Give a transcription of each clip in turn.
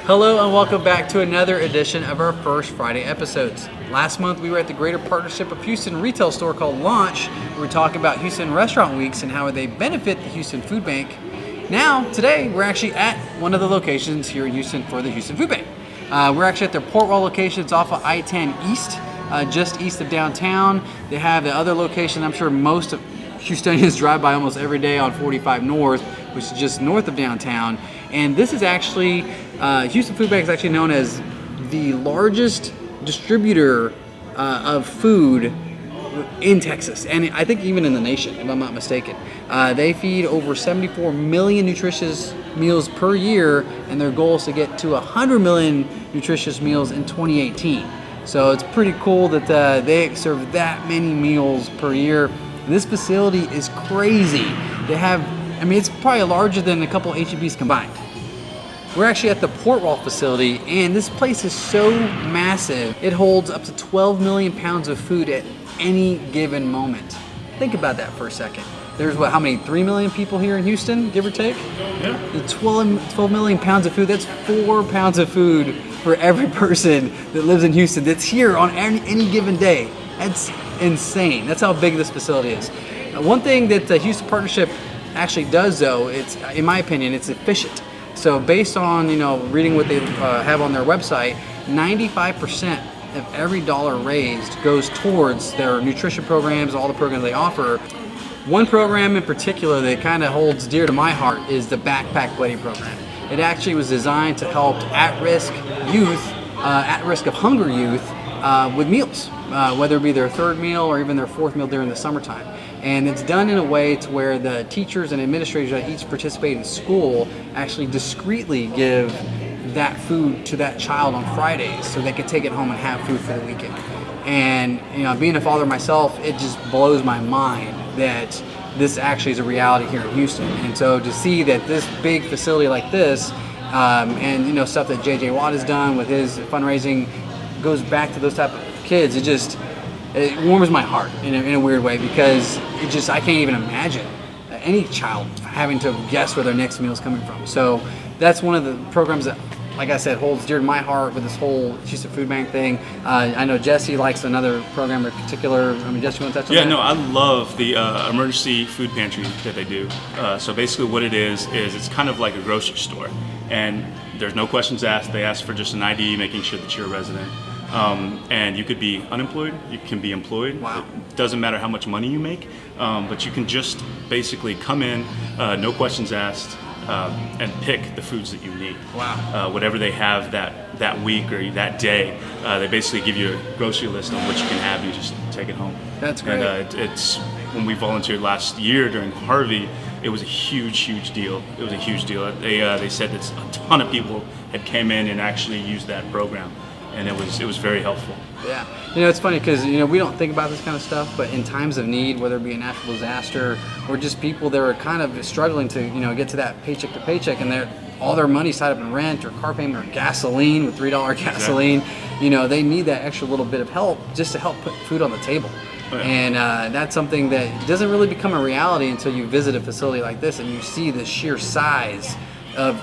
Hello and welcome back to another edition of our First Friday episodes. Last month we were at the Greater Partnership of Houston retail store called Launch. We were talking about Houston Restaurant Weeks and how they benefit the Houston Food Bank. Now, today, we're actually at one of the locations here in Houston for the Houston Food Bank. We're actually at their Portwell location. It's off of I-10 East, just east of downtown. They have the other location I'm sure most of Houstonians drive by almost every day on 45 North, which is just north of downtown. And this is actually, Houston Food Bank is actually known as the largest distributor of food in Texas, and I think even in the nation, if I'm not mistaken. They feed over 74 million nutritious meals per year, and their goal is to get to 100 million nutritious meals in 2018. So it's pretty cool that they serve that many meals per year. This facility is crazy. They have, I mean, it's probably larger than a couple H-E-Bs combined. We're actually at the Portwell facility, and this place is so massive. It holds up to 12 million pounds of food at any given moment. Think about that for a second. There's how many, 3 million people here in Houston, give or take? Yeah. The 12 million pounds of food, that's 4 pounds of food for every person that lives in Houston that's here on any given day. That's insane. That's how big this facility is. One thing that the Houston Partnership actually does, though, it's, in my opinion, it's efficient. So based on, reading what they have on their website, 95% of every dollar raised goes towards their nutrition programs, all the programs they offer. One program in particular that kind of holds dear to my heart is the Backpack Buddy program. It actually was designed to help at-risk youth, at risk of hunger youth, with meals, whether it be their third meal or even their fourth meal during the summertime. And it's done in a way to where the teachers and administrators that each participate in school actually discreetly give that food to that child on Fridays so they can take it home and have food for the weekend. And being a father myself, it just blows my mind that this actually is a reality here in Houston. And so to see that this big facility like this, and stuff that J.J. Watt has done with his fundraising goes back to those type of kids, it warms my heart in a weird way, because I can't even imagine any child having to guess where their next meal is coming from. So that's one of the programs that, like I said, holds dear to my heart with this whole Houston Food Bank thing. I know Jesse likes another program in particular. I mean, Jesse, you want to touch on that? Yeah, no, I love the emergency food pantry that they do. So basically what it is it's kind of like a grocery store. And there's no questions asked. They ask for just an ID, making sure that you're a resident. And you could be unemployed, you can be employed. Wow. It doesn't matter how much money you make, but you can just basically come in, no questions asked, and pick the foods that you need. Wow. Whatever they have that week or that day, they basically give you a grocery list on what you can have, and you just take it home. That's great. And it's when we volunteered last year during Harvey, it was a huge deal. It was a huge deal. They said that a ton of people had came in and actually used that program. And it was very helpful. Yeah, it's funny because we don't think about this kind of stuff, but in times of need, whether it be a natural disaster or just people that are kind of struggling to get to that paycheck to paycheck, and all their money's tied up in rent or car payment or gasoline with $3 gasoline, exactly. They need that extra little bit of help just to help put food on the table. Oh, yeah. And that's something that doesn't really become a reality until you visit a facility like this and you see the sheer size of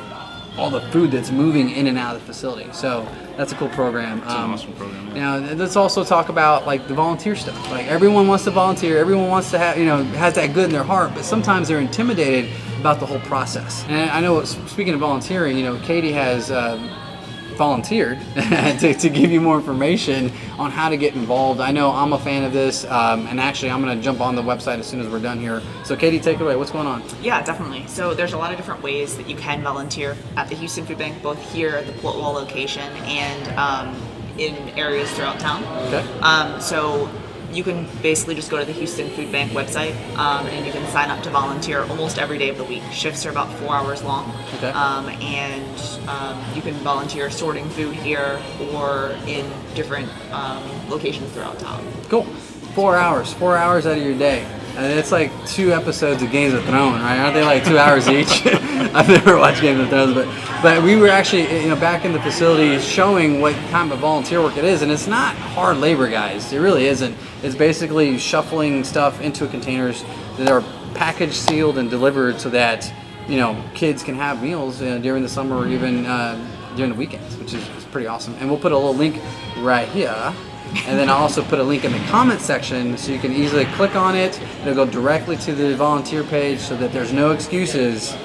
all the food that's moving in and out of the facility. So that's a cool program. It's an awesome program. Yeah. Now let's also talk about like the volunteer stuff. Like everyone wants to volunteer, everyone wants to have, has that good in their heart, but sometimes they're intimidated about the whole process. And I know, speaking of volunteering, Katie has volunteered to give you more information on how to get involved. I know I'm a fan of this, and actually I'm going to jump on the website as soon as we're done here. So Katie, take it away. What's going on? Yeah, definitely. So there's a lot of different ways that you can volunteer at the Houston Food Bank, both here at the Portwell location and in areas throughout town. Okay. So you can basically just go to the Houston Food Bank website, and you can sign up to volunteer almost every day of the week. Shifts are about 4 hours long. Okay. And you can volunteer sorting food here or in different locations throughout town. Cool. 4 hours. 4 hours out of your day. And it's like 2 episodes of Games of Thrones, right? Aren't they like 2 hours each? I've never watched Games of Thrones, but we were actually back in the facility showing what kind of volunteer work it is, and it's not hard labor, guys. It really isn't. It's basically shuffling stuff into containers that are packaged, sealed, and delivered so that kids can have meals during the summer or even during the weekends, which is pretty awesome. And we'll put a little link right here. And then I'll also put a link in the comment section so you can easily click on it. It'll go directly to the volunteer page so that there's no excuses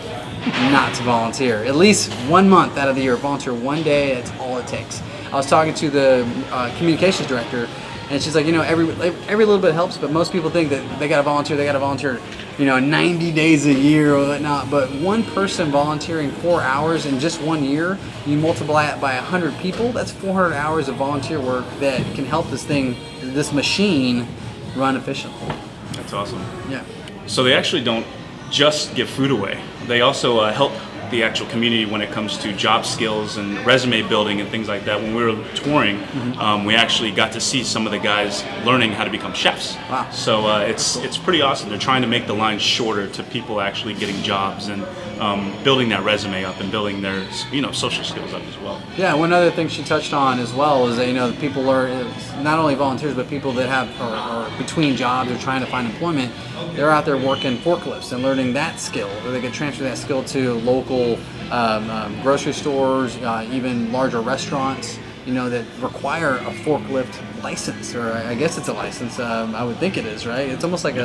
not to volunteer. At least 1 month out of the year, volunteer 1 day, that's all it takes. I was talking to the communications director, and she's like, every little bit helps, but most people think that they gotta volunteer, 90 days a year or whatnot. But one person volunteering 4 hours in just 1 year, you multiply it by 100 people, that's 400 hours of volunteer work that can help this machine run efficiently. That's awesome. Yeah. So they actually don't just give food away. They also help the actual community when it comes to job skills and resume building and things like that. When we were touring, we actually got to see some of the guys learning how to become chefs. Wow. So it's pretty awesome. They're trying to make the line shorter to people actually getting jobs and building that resume up and building their social skills up as well. Yeah, one other thing she touched on as well is that people learn, not only volunteers but people that have are between jobs or trying to find employment. They're out there working forklifts and learning that skill, or they can transfer that skill to local grocery stores, even larger restaurants, that require a forklift license, or I guess it's a license. I would think it is, right? It's almost like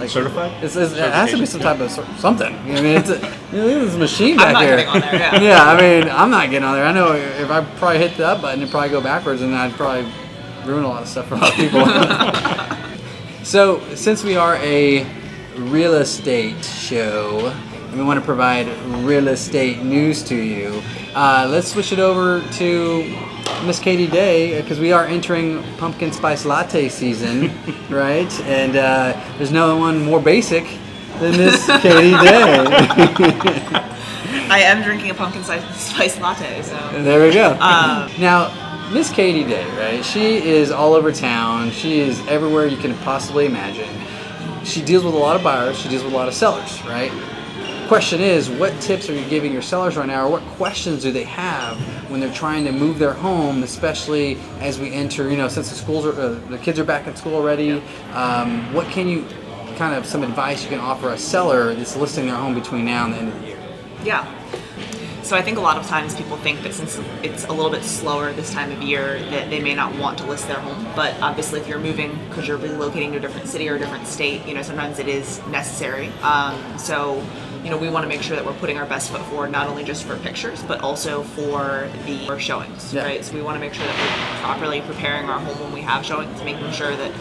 certified. It has to be some type of something. It's this machine back I'm not here. getting on there. Yeah. Yeah, I'm not getting on there. I know if I probably hit the up button, it'd probably go backwards, and I'd probably ruin a lot of stuff for a lot of people. So, since we are a real estate show and we want to provide real estate news to you, let's switch it over to Miss Katie Day, because we are entering pumpkin spice latte season, right? And there's no one more basic than Miss Katie Day. I am drinking a pumpkin spice latte, so. There we go. Now, Miss Katie Day, right? She is all over town. She is everywhere you can possibly imagine. She deals with a lot of buyers. She deals with a lot of sellers, right? Question is, what tips are you giving your sellers right now, or what questions do they have when they're trying to move their home, especially as we enter, since the kids are back at school already? What can you, some advice you can offer a seller that's listing their home between now and the end of the year? Yeah. So I think a lot of times people think that since it's a little bit slower this time of year that they may not want to list their home. But obviously if you're moving because you're relocating to a different city or a different state, sometimes it is necessary. So we want to make sure that we're putting our best foot forward, not only just for pictures, but also for the showings, right? So we want to make sure that we're properly preparing our home when we have showings, making sure that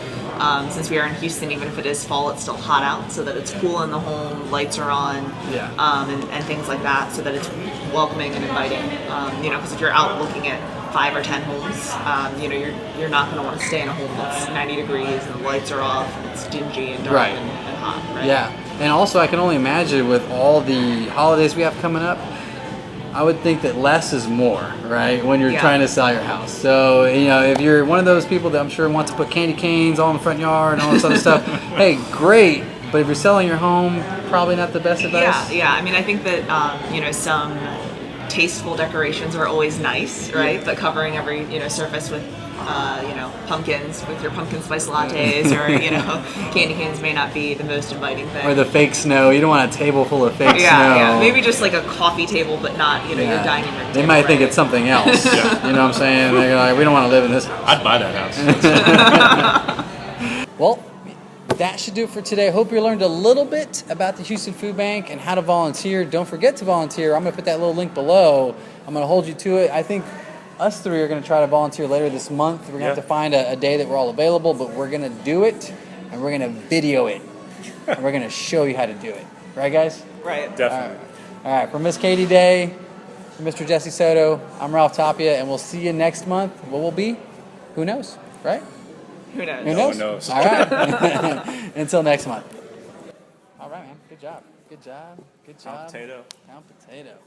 since we are in Houston, even if it is fall, it's still hot out, so that it's cool in the home, lights are on, and things like that, so that it's welcoming and inviting. Because if you're out looking at 5 or 10 homes, you're not going to want to stay in a home that's 90 degrees and the lights are off and it's dingy and dark and hot, right? Yeah, and also I can only imagine with all the holidays we have coming up, I would think that less is more, right? When you're trying to sell your house. So, if you're one of those people that I'm sure wants to put candy canes all in the front yard and all this other stuff, hey, great. But if you're selling your home, probably not the best advice. Yeah. I mean, I think that, some tasteful decorations are always nice, right? But covering every, surface with, pumpkins with your pumpkin spice lattes or, candy canes may not be the most inviting thing. Or the fake snow. You don't want a table full of fake snow. Yeah. Maybe just like a coffee table, but not, your dining room table. They might think it's something else. You know what I'm saying? They're like, we don't want to live in this house. I'd buy that house. Well, that should do it for today. I hope you learned a little bit about the Houston Food Bank and how to volunteer. Don't forget to volunteer. I'm going to put that little link below. I'm going to hold you to it. I think us three are going to try to volunteer later this month. We're going to have to find a day that we're all available, but we're going to do it, and we're going to video it, and we're going to show you how to do it. Right, guys? Right. Definitely. All right. For Miss Katie Day, for Mr. Jesse Soto, I'm Ralph Tapia, and we'll see you next month. What will be? Who knows, right? Who knows? Who knows? No one knows. All right. Until next month. All right, man. Good job. Pound potato. Pound potato.